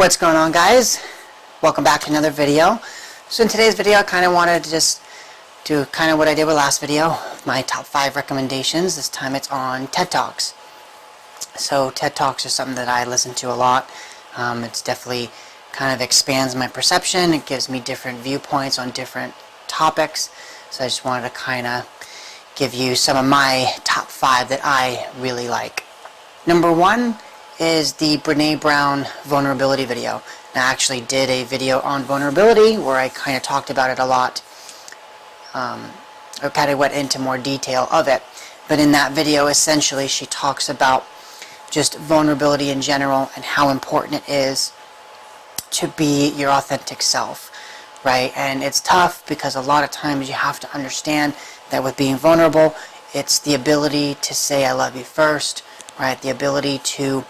What's going on, guys? Welcome back to another video. So in today's video I kind of wanted to just do kind of what I did with last video, my top 5 recommendations. This time it's on TED Talks. So TED Talks are something that I listen to a lot. It's definitely kind of expands my perception. It gives me different viewpoints on different topics. So I just wanted to kind of give you some of my top 5 that I really like. Number 1 is the Brene Brown vulnerability video. And I actually did a video on vulnerability where I kind of talked about it a lot. I kind of went into more detail of it. But in that video, essentially, she talks about just vulnerability in general and how important it is to be your authentic self, right? And it's tough because a lot of times you have to understand that with being vulnerable, it's the ability to say I love you first, right? The ability to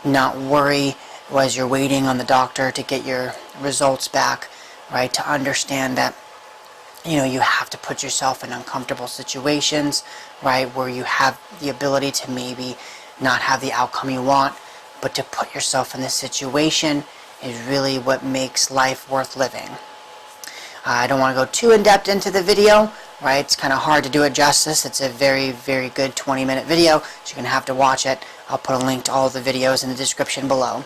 not worry as you're waiting on the doctor to get your results back, right? To understand that, you know, you have to put yourself in uncomfortable situations, right? Where you have the ability to maybe not have the outcome you want, but to put yourself in this situation is really what makes life worth living. I don't want to go too in-depth into the video, right? It's kind of hard to do it justice. It's a very, very good 20-minute video, so you're going to have to watch it. I'll put a link to all the videos in the description below.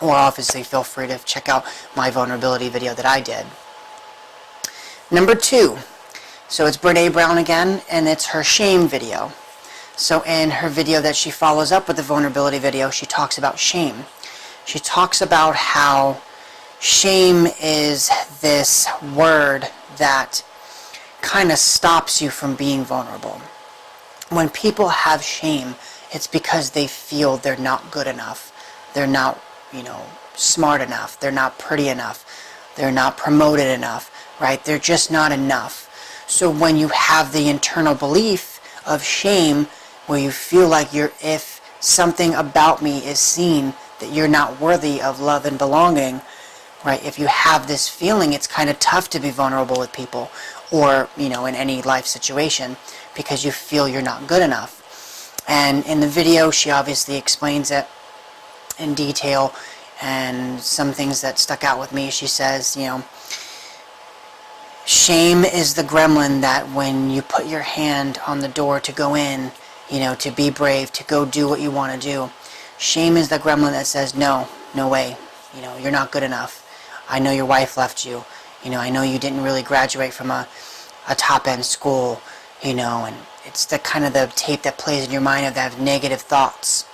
Or obviously feel free to check out my vulnerability video that I did. Number 2. So it's Brene Brown again, and it's her shame video. So in her video that she follows up with the vulnerability video, she talks about shame. She talks about how shame is this word that kind of stops you from being vulnerable. When people have shame, it's because they feel they're not good enough. They're not, smart enough. They're not pretty enough. They're not promoted enough, right? They're just not enough. So when you have the internal belief of shame, where you feel like if something about me is seen, that you're not worthy of love and belonging, right? If you have this feeling, it's kind of tough to be vulnerable with people or, in any life situation because you feel you're not good enough. And in the video, she obviously explains it in detail, and some things that stuck out with me, she says, shame is the gremlin that when you put your hand on the door to go in, to be brave, to go do what you want to do, shame is the gremlin that says, no way, you're not good enough. I know your wife left you, I know you didn't really graduate from a top-end school, and it's the kind of the tape that plays in your mind of that negative thoughts.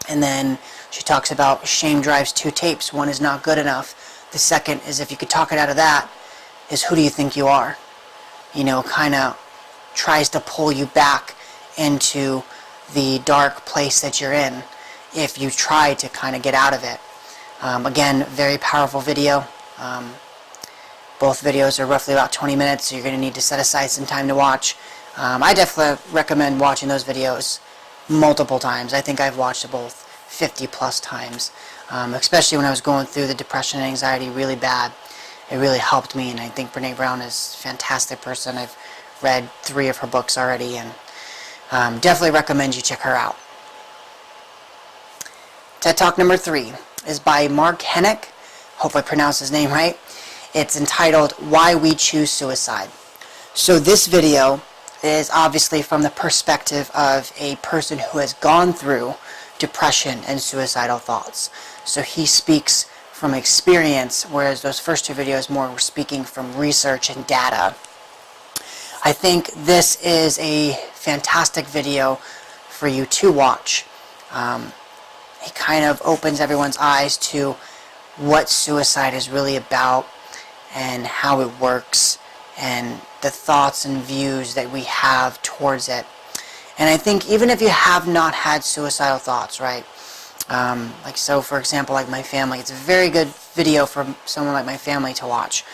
And then she talks about shame drives 2 tapes. One is not good enough. The second is, if you could talk it out of that, is who do you think you are? Kind of tries to pull you back into the dark place that you're in if you try to kind of get out of it. Again, very powerful video. Both videos are roughly about 20 minutes, so you're going to need to set aside some time to watch. I definitely recommend watching those videos multiple times. I think I've watched it both 50 plus times, especially when I was going through the depression and anxiety really bad. It really helped me, and I think Brene Brown is a fantastic person. I've read 3 of her books already, and definitely recommend you check her out. TED Talk number 3 is by Mark Henick. Hope I pronounced his name right. It's entitled Why We Choose Suicide. So this video is obviously from the perspective of a person who has gone through depression and suicidal thoughts. So he speaks from experience, whereas those first 2 videos more were speaking from research and data. I think this is a fantastic video for you to watch. It kind of opens everyone's eyes to what suicide is really about and how it works and the thoughts and views that we have towards it. And I think even if you have not had suicidal thoughts, right? So for example, like my family, it's a very good video for someone like my family to watch,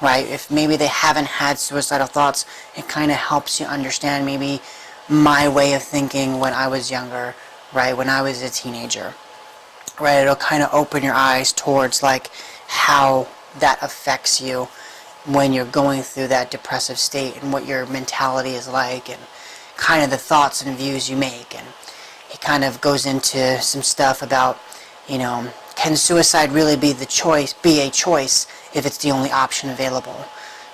right? If maybe they haven't had suicidal thoughts, it kind of helps you understand maybe my way of thinking when I was younger, right? When I was a teenager, right? It'll kind of open your eyes towards like how that affects you when you're going through that depressive state and what your mentality is like and kind of the thoughts and views you make. And he kind of goes into some stuff about, can suicide really be a choice if it's the only option available?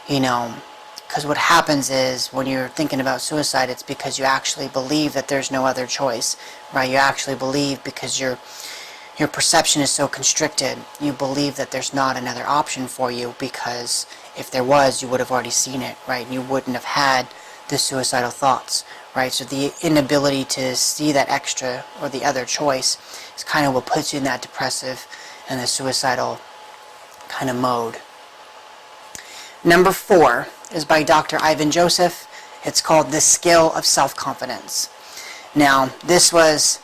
Because what happens is when you're thinking about suicide, it's because you actually believe that there's no other choice, right? You actually believe, because your perception is so constricted, you believe that there's not another option for you, because if there was, you would have already seen it, right? You wouldn't have had the suicidal thoughts, right? So the inability to see that extra or the other choice is kind of what puts you in that depressive and the suicidal kind of mode. Number 4 is by Dr. Ivan Joseph. It's called The Skill of Self-Confidence. Now, this was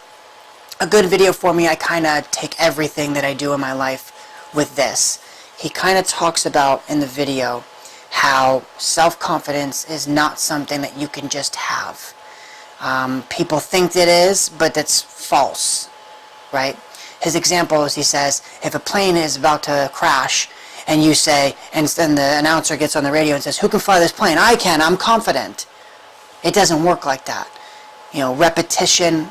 a good video for me. I kind of take everything that I do in my life with this. He kind of talks about in the video how self-confidence is not something that you can just have. People think it is, but that's false, right? His example is, he says, if a plane is about to crash, and you say, and then the announcer gets on the radio and says, who can fly this plane? I can, I'm confident. It doesn't work like that. Repetition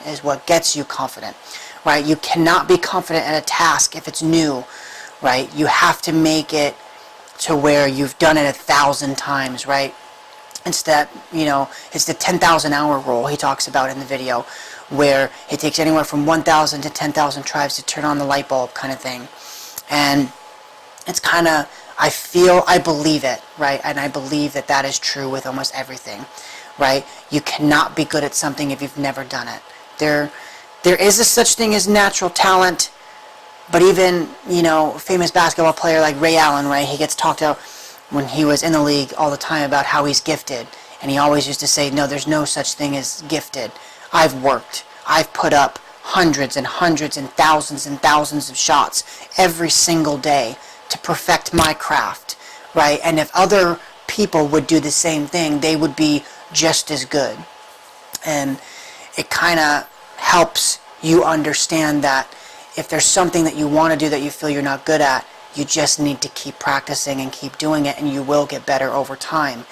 is what gets you confident, right? You cannot be confident at a task if it's new, right? You have to make it to where you've done it 1,000 times, right? It's that, it's the 10,000 hour rule he talks about in the video, where it takes anywhere from 1,000 to 10,000 tries to turn on the light bulb kind of thing. And it's kind of, I believe it, right? And I believe that that is true with almost everything, right? You cannot be good at something if you've never done it. There is a such thing as natural talent, but even, a famous basketball player like Ray Allen, right? He gets talked about when he was in the league all the time about how he's gifted. And he always used to say, no, there's no such thing as gifted. I've worked. I've put up hundreds and hundreds and thousands of shots every single day to perfect my craft, right? And if other people would do the same thing, they would be just as good. And it kind of helps you understand that if there's something that you want to do that you feel you're not good at, you just need to keep practicing and keep doing it, and you will get better over time,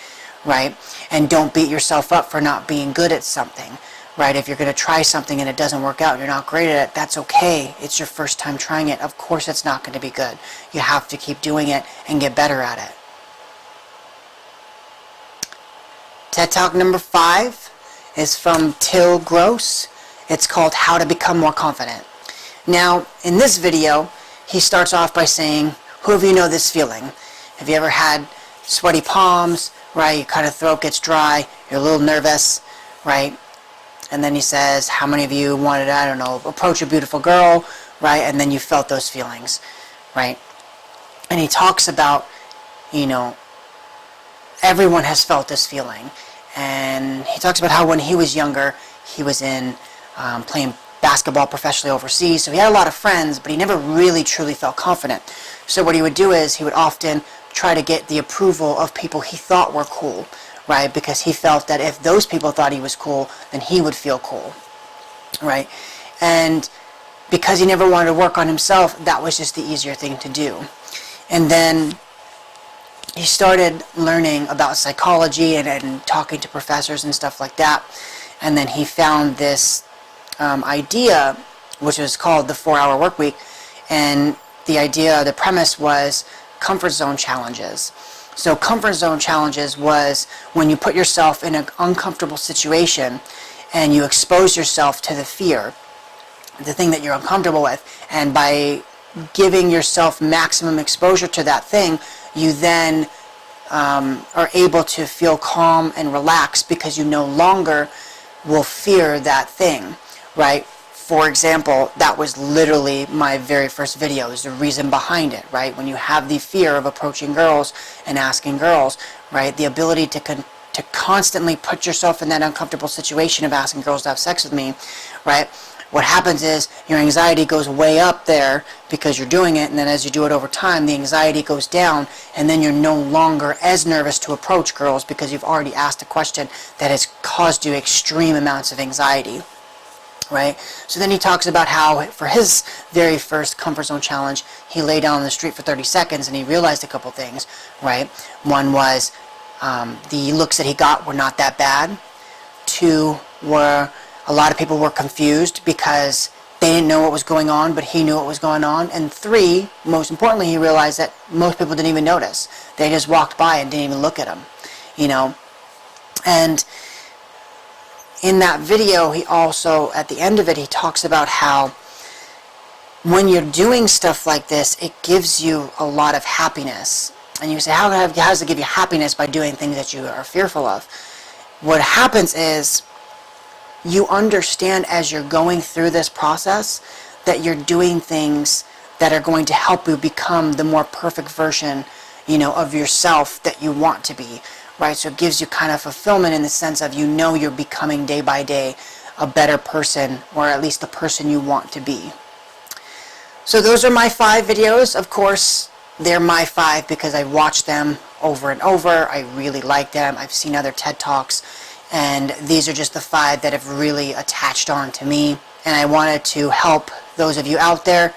right? And don't beat yourself up for not being good at something, right? If you're going to try something and it doesn't work out, you're not great at it, that's okay. It's your first time trying it. Of course it's not going to be good. You have to keep doing it and get better at it. TED Talk number 5 is from Till Gross. It's called How to Become More Confident. Now, in this video, he starts off by saying, who of you know this feeling? Have you ever had sweaty palms, right? Your kind of throat gets dry, you're a little nervous, right? And then he says, how many of you wanted, approach a beautiful girl, right? And then you felt those feelings, right? And he talks about, everyone has felt this feeling. And he talks about how when he was younger, he was in playing basketball professionally overseas. So he had a lot of friends, but he never really truly felt confident. So what he would do is he would often try to get the approval of people he thought were cool, right? Because he felt that if those people thought he was cool, then he would feel cool, right? And because he never wanted to work on himself, that was just the easier thing to do. And then he started learning about psychology and talking to professors and stuff like that. And then he found this idea, which was called the 4-hour work week. And the premise was comfort zone challenges. So comfort zone challenges was when you put yourself in an uncomfortable situation and you expose yourself to the fear, the thing that you're uncomfortable with, and by giving yourself maximum exposure to that thing, you then are able to feel calm and relaxed because you no longer will fear that thing, right? For example, that was literally my very first video, is the reason behind it, right? When you have the fear of approaching girls and asking girls, right? The ability to constantly put yourself in that uncomfortable situation of asking girls to have sex with me, right? What happens is your anxiety goes way up there because you're doing it, and then as you do it over time, the anxiety goes down, and then you're no longer as nervous to approach girls because you've already asked a question that has caused you extreme amounts of anxiety, right? So then he talks about how for his very first comfort zone challenge, he lay down on the street for 30 seconds and he realized a couple things, right? One was the looks that he got were not that bad. Two were a lot of people were confused because they didn't know what was going on, but he knew what was going on. And 3, most importantly, he realized that most people didn't even notice. They just walked by and didn't even look at him, you know. And in that video, he also, at the end of it, he talks about how when you're doing stuff like this, it gives you a lot of happiness. And you say, how does it give you happiness by doing things that you are fearful of? What happens is you understand as you're going through this process that you're doing things that are going to help you become the more perfect version, you know, of yourself that you want to be, right? So it gives you kind of fulfillment in the sense of, you know, you're becoming day by day a better person, or at least the person you want to be. So those are my 5 videos. Of course, they're my 5 because I watched them over and over. I really like them. I've seen other TED Talks, and these are just the 5 that have really attached on to me. And I wanted to help those of you out there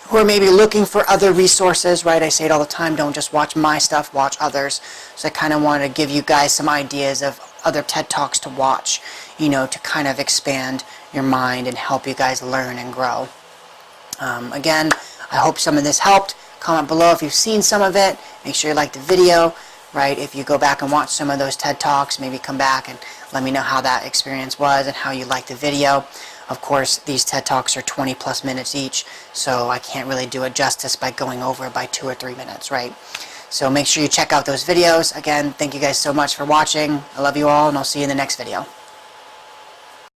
who are maybe looking for other resources, right? I say it all the time, don't just watch my stuff, watch others. So I kind of wanted to give you guys some ideas of other TED Talks to watch, you know, to kind of expand your mind and help you guys learn and grow. Again, I hope some of this helped. Comment below if you've seen some of it. Make sure you like the video, right? If you go back and watch some of those TED Talks, maybe come back and let me know how that experience was and how you liked the video. Of course, these TED Talks are 20 plus minutes each, so I can't really do it justice by going over by 2 or 3 minutes, right? So make sure you check out those videos. Again, thank you guys so much for watching. I love you all, and I'll see you in the next video.